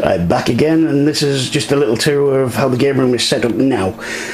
Right, back again, and this is just a little tour of how the game room is set up now.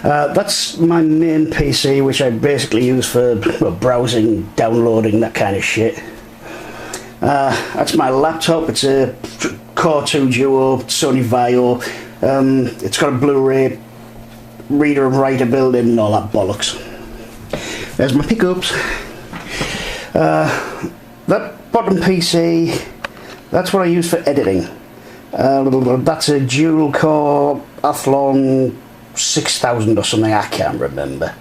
That's my main PC, which I basically use for browsing, downloading, that kind of shit. That's my laptop. It's a Core 2 Duo Sony Vaio. It's got a Blu-ray reader and writer built-in and all that bollocks. There's my pickups. That bottom PC, that's what I use for editing. That's a dual core Athlon 6000 or something, I can't remember.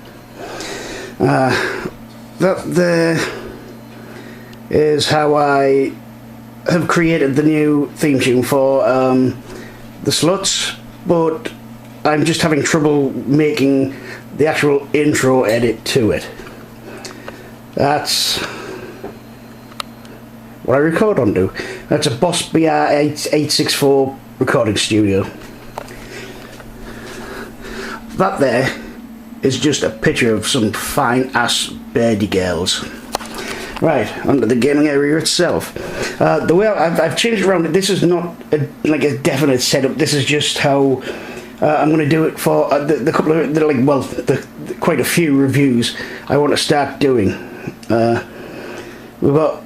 That there is how I have created the new theme tune for the Sluts, but I'm just having trouble making the actual intro edit to it. That's what I record onto. That's a Boss BR864 recording studio. That there is just a picture of some fine ass birdie girls. Right, onto the gaming area itself. The way I've changed around it, this is not like a definite setup. This is just how I'm going to do it for the couple of, quite a few reviews I want to start doing. We've got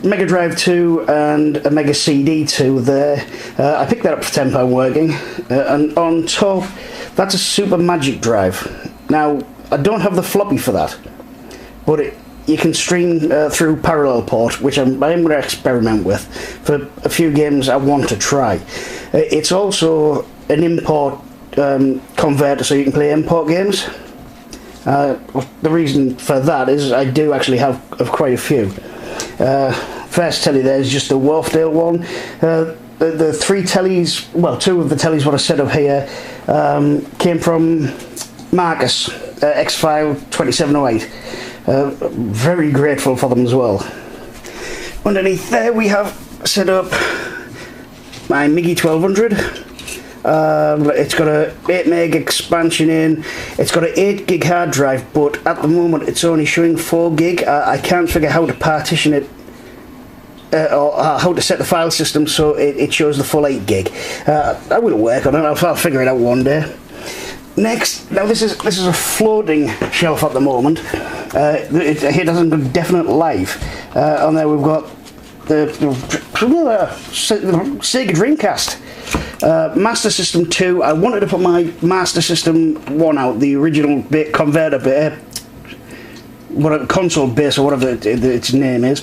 Mega Drive 2 and a Mega CD 2 there. I picked that up for £10 working, and on top that's a Super Magic Drive. Now I don't have the floppy for that, but you can stream through Parallel Port, which I'm going to experiment with for a few games I want to try. It's also an import converter, so you can play import games. The reason for that is I do actually have quite a few. First telly there is just the Wharfdale one. The three tellies, well, two of the tellies what I set up here came from Marcus, X-File 2708. Very grateful for them as well. Underneath there we have set up my MIGI 1200. It's got a 8 meg expansion in. It's got an 8 gig hard drive, but at the moment it's only showing 4 gig. I can't figure how to partition it or how to set the file system so it shows the full 8 gig. I will work on it. I'll figure it out one day. Next, now this is a floating shelf at the moment. It doesn't go definite live. On there we've got the Sega Dreamcast. Master System 2. I wanted to put my Master System 1 out, the original bit converter bit, console base or whatever its name is,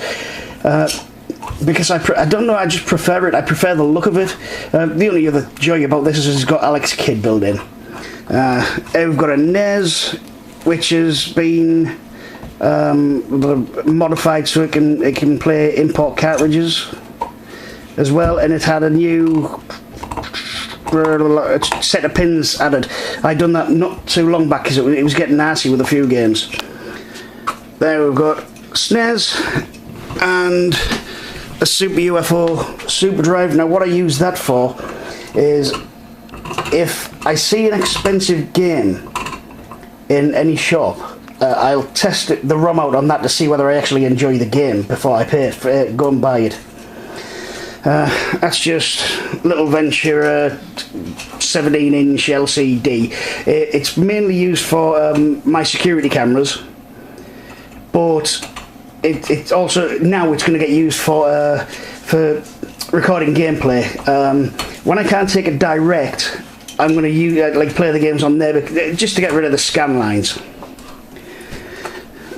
because I don't know, I just prefer it. I prefer the look of it. The only other joy about this is it's got Alex Kidd built in. We've got a NES which has been modified so it can play import cartridges as well, and it had a new set of pins added. I'd done that not too long back because it was getting nasty with a few games. There we've got SNES and a Super UFO Super Drive. Now what I use that for is if I see an expensive game in any shop, I'll test the ROM out on that to see whether I actually enjoy the game before I pay for it, go and buy it. That's just Little Ventura 17-inch LCD. It's mainly used for my security cameras, but it's also now it's going to get used for recording gameplay. When I can't take it direct, I'm going to use play the games on there just to get rid of the scan lines.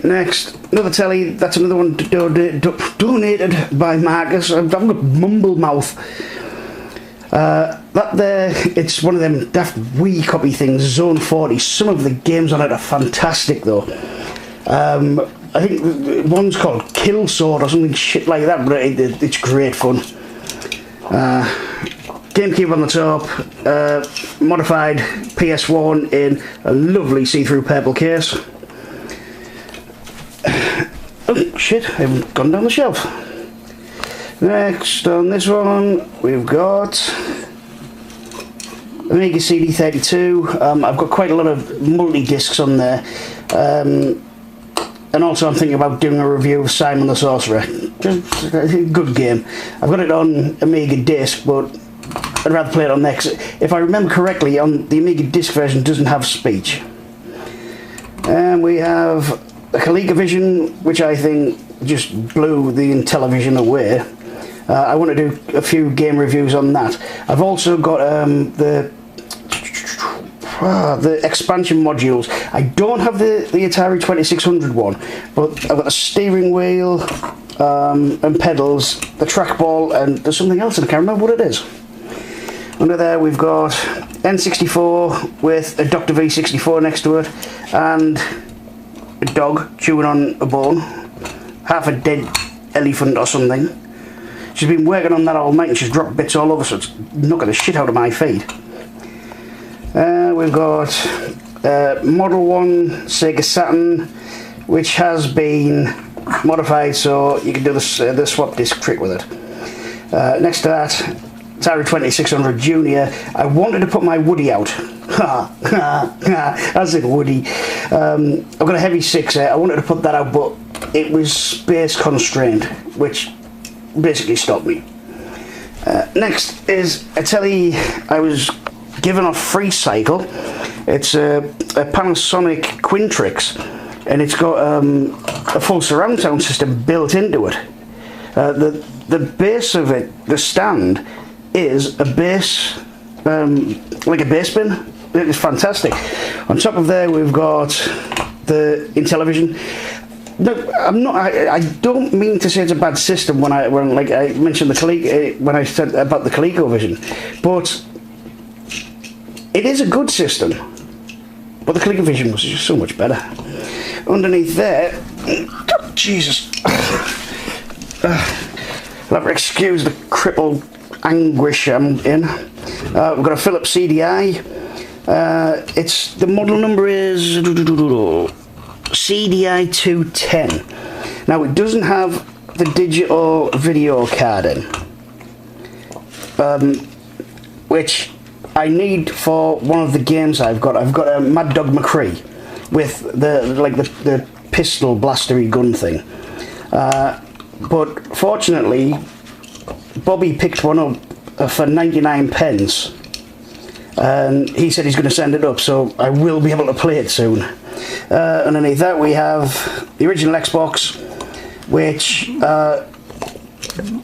Next, another telly. That's another one donated by Marcus. I've got mumble mouth. That there, it's one of them daft Wii copy things, Zone 40. Some of the games on it are fantastic though. I think one's called Kill Sword or something shit like that, but it's great fun. GameCube on the top, modified PS1 in a lovely see-through purple case. Oh shit, I haven't gone down the shelf. Next on this one we've got Amiga CD32. I've got quite a lot of multi-discs on there. and also I'm thinking about doing a review of Simon the Sorcerer. Just a good game. I've got it on Amiga disc, but I'd rather play it on there, 'cause if I remember correctly, on the Amiga disc version doesn't have speech. And we have a ColecoVision, which I think just blew the Intellivision away. I want to do a few game reviews on that. I've also got the expansion modules. I don't have the Atari 2600 one, but I've got the steering wheel and pedals, the trackball, and there's something else and I can't remember what it is. Under there we've got N64 with a Dr. V64 next to it, and a dog chewing on a bone, half a dead elephant or something. She's been working on that all night and she's dropped bits all over, so it's knocking the shit out of my feet. We've got Model 1 Sega Saturn, which has been modified so you can do the swap disc trick with it. Next to that, Atari 2600 Junior. I wanted to put my Woody out. As in Woody. I've got a Heavy 6 there. I wanted to put that out, but it was space constrained, which basically stopped me. Next is a telly I was given a free cycle. It's a Panasonic Quintrix, and it's got a full surround sound system built into it. The base of it, the stand, is a bass, like a bass bin. It's fantastic. On top of there we've got the Intellivision. No, I'm not. I don't mean to say it's a bad system when I mentioned when I said about the ColecoVision, but it is a good system. But the ColecoVision was just so much better. Underneath there, oh, Jesus. I'll have to excuse the crippled anguish I'm in. We've got a Philips CDI. It's the model number is CDI 210. Now it doesn't have the digital video card in, which I need for one of the games I've got. I've got a Mad Dog McCree with the pistol blastery gun thing. But fortunately, Bobby picked one up for 99 pence, and he said he's going to send it up, so I will be able to play it soon. Underneath that we have the original Xbox, which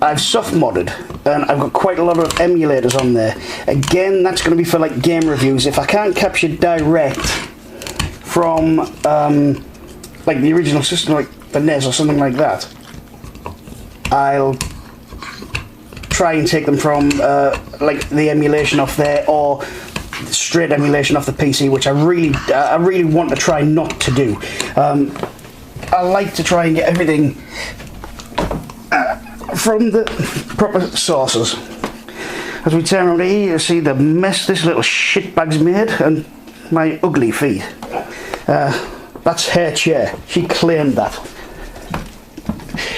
I've soft modded, and I've got quite a lot of emulators on there. Again, that's going to be for like game reviews. If I can't capture direct from like the original system, like the NES or something like that, I'll try and take them from like the emulation off there, or straight emulation off the PC, which I really want to try not to do. I like to try and get everything from the proper sources. As we turn around here, you see the mess this little shitbag's made, and my ugly feet. That's her chair. She claimed that.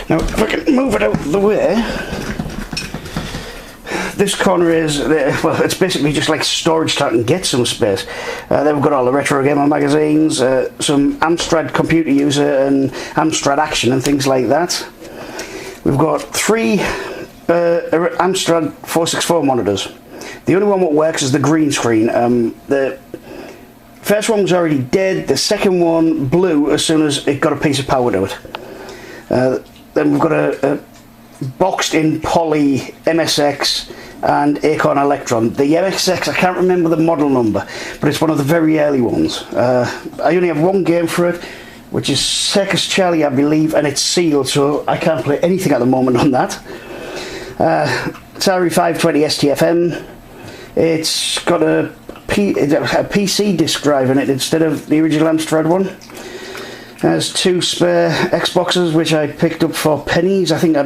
Now, if I can move it out of the way, this corner is, well, it's basically just like storage so I can get some space. Then we've got all the retro gamer magazines, some Amstrad computer user and Amstrad action and things like that. We've got 3 Amstrad 464 monitors. The only one that works is the green screen. The first one was already dead, the second one blew as soon as it got a piece of power to it. Then we've got a boxed in poly MSX and Acorn Electron. The MSX, I can't remember the model number, but it's one of the very early ones. I only have one game for it, which is Circus Charlie, I believe, and it's sealed, so I can't play anything at the moment on that. Atari 520 STFM. It's got a PC disk drive in it instead of the original Amstrad one. There's 2 spare Xboxes, which I picked up for pennies. I think I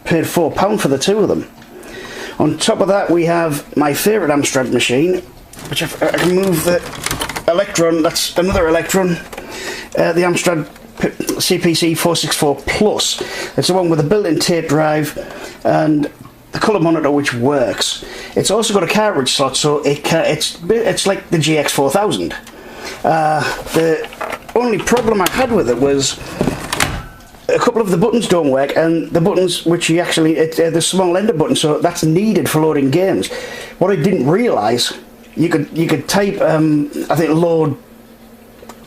paid £4 for the 2 of them. On top of that, we have my favourite Amstrad machine, which I can move the Electron. That's another Electron. The Amstrad CPC 464 Plus. It's the one with a built-in tape drive and the colour monitor, which works. It's also got a cartridge slot, so it's like the GX4000. The only problem I had with it was a couple of the buttons don't work, and the buttons which you actually, the small ender button, so that's needed for loading games. What I didn't realise, you could type, I think load,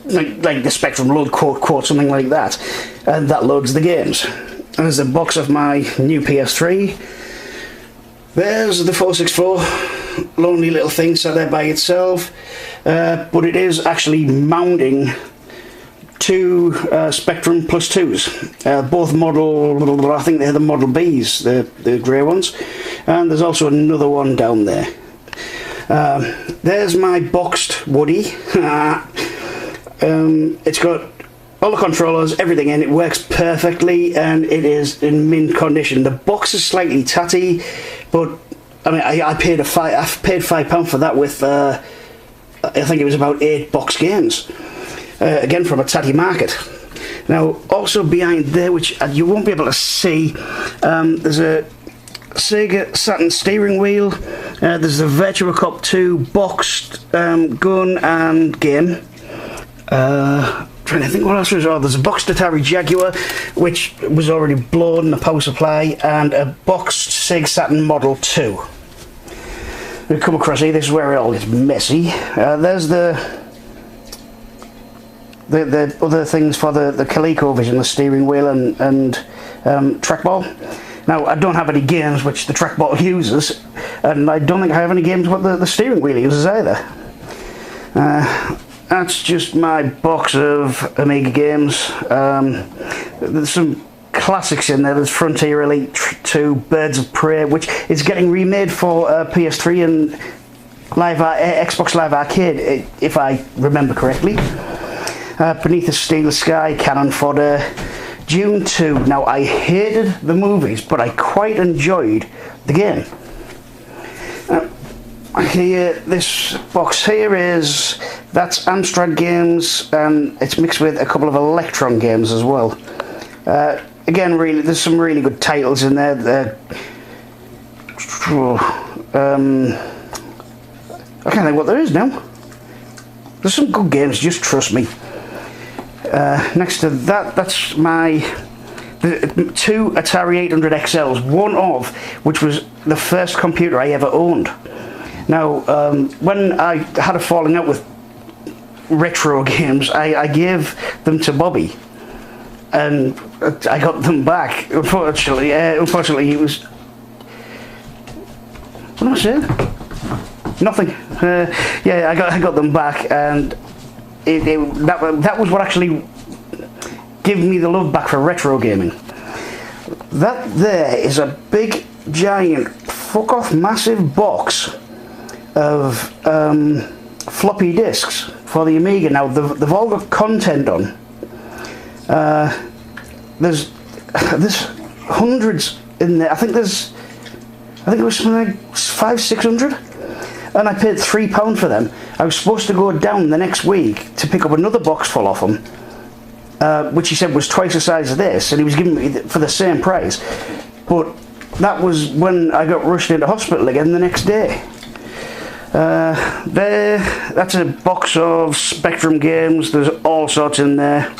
like the Spectrum load quote, something like that, and that loads the games. And there's a box of my new PS3. There's the 464, lonely little thing sat there by itself, but it is actually mounting two Spectrum Plus 2s, both model, I think they're the Model Bs, the grey ones, and there's also another one down there. There's my boxed Woody. It's got all the controllers, everything in it, works perfectly, and it is in mint condition. The box is slightly tatty, but I mean, I paid £5 for that with I think it was about 8 box games. Again from a tatty market. Now also behind there, which you won't be able to see, there's a Sega Saturn steering wheel, there's the Virtua Cop 2 boxed gun and game. Trying to think what else was. Oh, there's a boxed Atari Jaguar which was already blown in the power supply, and a boxed Sega Saturn Model 2. We come across here, this is where it all gets messy. There's the other things for the ColecoVision, the steering wheel and trackball. Now, I don't have any games which the trackball uses, and I don't think I have any games what the steering wheel uses either. That's just my box of Amiga games. There's some classics in there. There's Frontier Elite 2, Birds of Prey, which is getting remade for PS3 and Xbox Live Arcade, if I remember correctly. Beneath the Steel Sky, Cannon Fodder, Dune 2. Now, I hated the movies, but I quite enjoyed the game. Here, this box here that's Amstrad games, and it's mixed with a couple of Electron games as well. Again, really, there's some really good titles in there. I can't think what there is now. There's some good games, just trust me. Next to that, that's the 2 Atari 800 XLs, one of which was the first computer I ever owned. Now, when I had a falling out with retro games, I gave them to Bobby, and I got them back. Unfortunately, he was... What am I saying? Nothing. Yeah, I got them back, and that was what actually gave me the love back for retro gaming. That there is a big, giant, fuck-off massive box of floppy disks for the Amiga. Now, they've all got content on. There's hundreds in there. I think it was something like 500-600. And I paid £3 for them. I was supposed to go down the next week to pick up another box full of them, which he said was twice the size of this, and he was giving me for the same price. But that was when I got rushed into hospital again the next day. That's a box of Spectrum games. There's all sorts in there.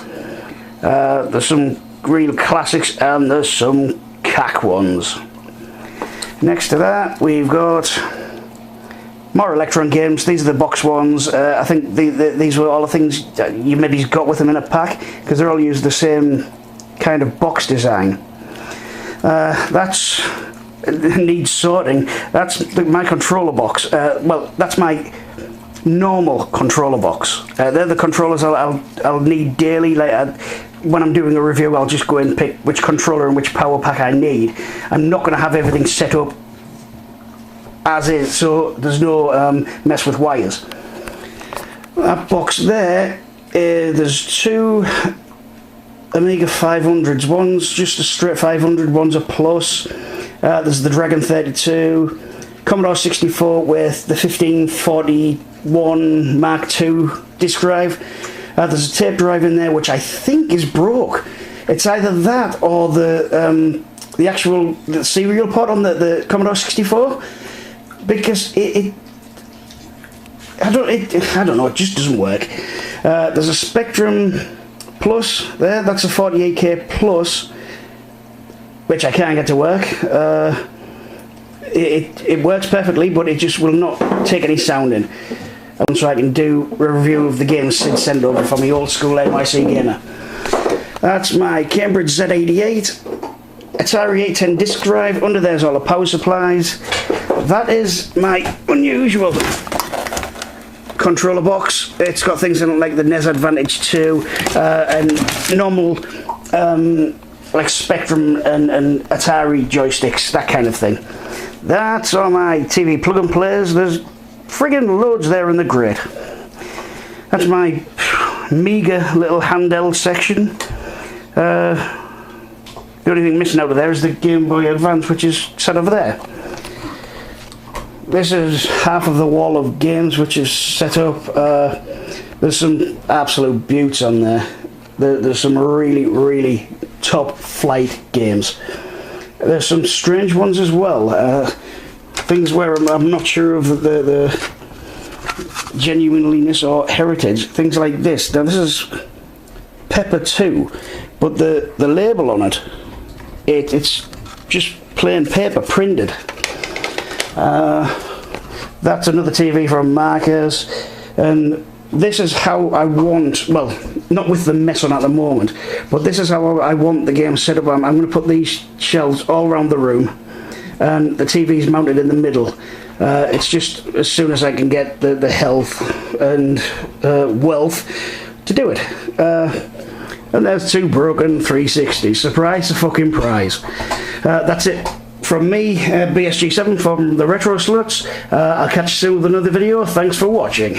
There's some real classics, and there's some cack ones. Next to that, we've got more Electron games. These are the box ones. I think these were all the things you maybe got with them in a pack, because they're all used the same kind of box design. That's needs sorting. That's my controller box. Well, that's my normal controller box. They're the controllers I'll need daily. Like when I'm doing a review, I'll just go and pick which controller and which power pack I need. I'm not going to have everything set up as is, so there's no mess with wires. That box there, there's 2 Amiga 500s. One's just a straight 500, one's a plus. There's the Dragon 32, Commodore 64 with the 1541 Mark II disc drive. There's a tape drive in there which I think is broke. It's either that or the actual serial port on the Commodore 64, because I don't know, it just doesn't work. There's a Spectrum Plus there, that's a 48K Plus, which I can't get to work. It works perfectly, but it just will not take any sound in. And so I can do a review of the games Sid sent over from the old school NYC gamer. That's my Cambridge Z88, Atari 810 disk drive. Under there's all the power supplies. That is my unusual controller box. It's got things in it like the NES Advantage 2 and normal like Spectrum and Atari joysticks, that kind of thing. That's all my TV plug and plays. There's friggin' loads there in the grid. That's my Amiga little handheld section. The only thing missing out of there is the Game Boy Advance, which is set over there. This is half of the wall of games which is set up. There's some absolute beauts on there. There's some really top flight games. There's some strange ones as well. Things where I'm not sure of the genuineness or heritage. Things like this. Now this is Pepper 2, but the label on it, it's just plain paper printed. That's another TV from Amigas, and this is how I want, well, not with the mess on at the moment, but this is how I want the game set up. I'm going to put these shelves all around the room, and the TV's mounted in the middle. It's just as soon as I can get the health and wealth to do it. And there's two broken 360s. Surprise, a fucking prize. That's it from me, BSG7 from the Retro Sluts. I'll catch you soon with another video. Thanks for watching.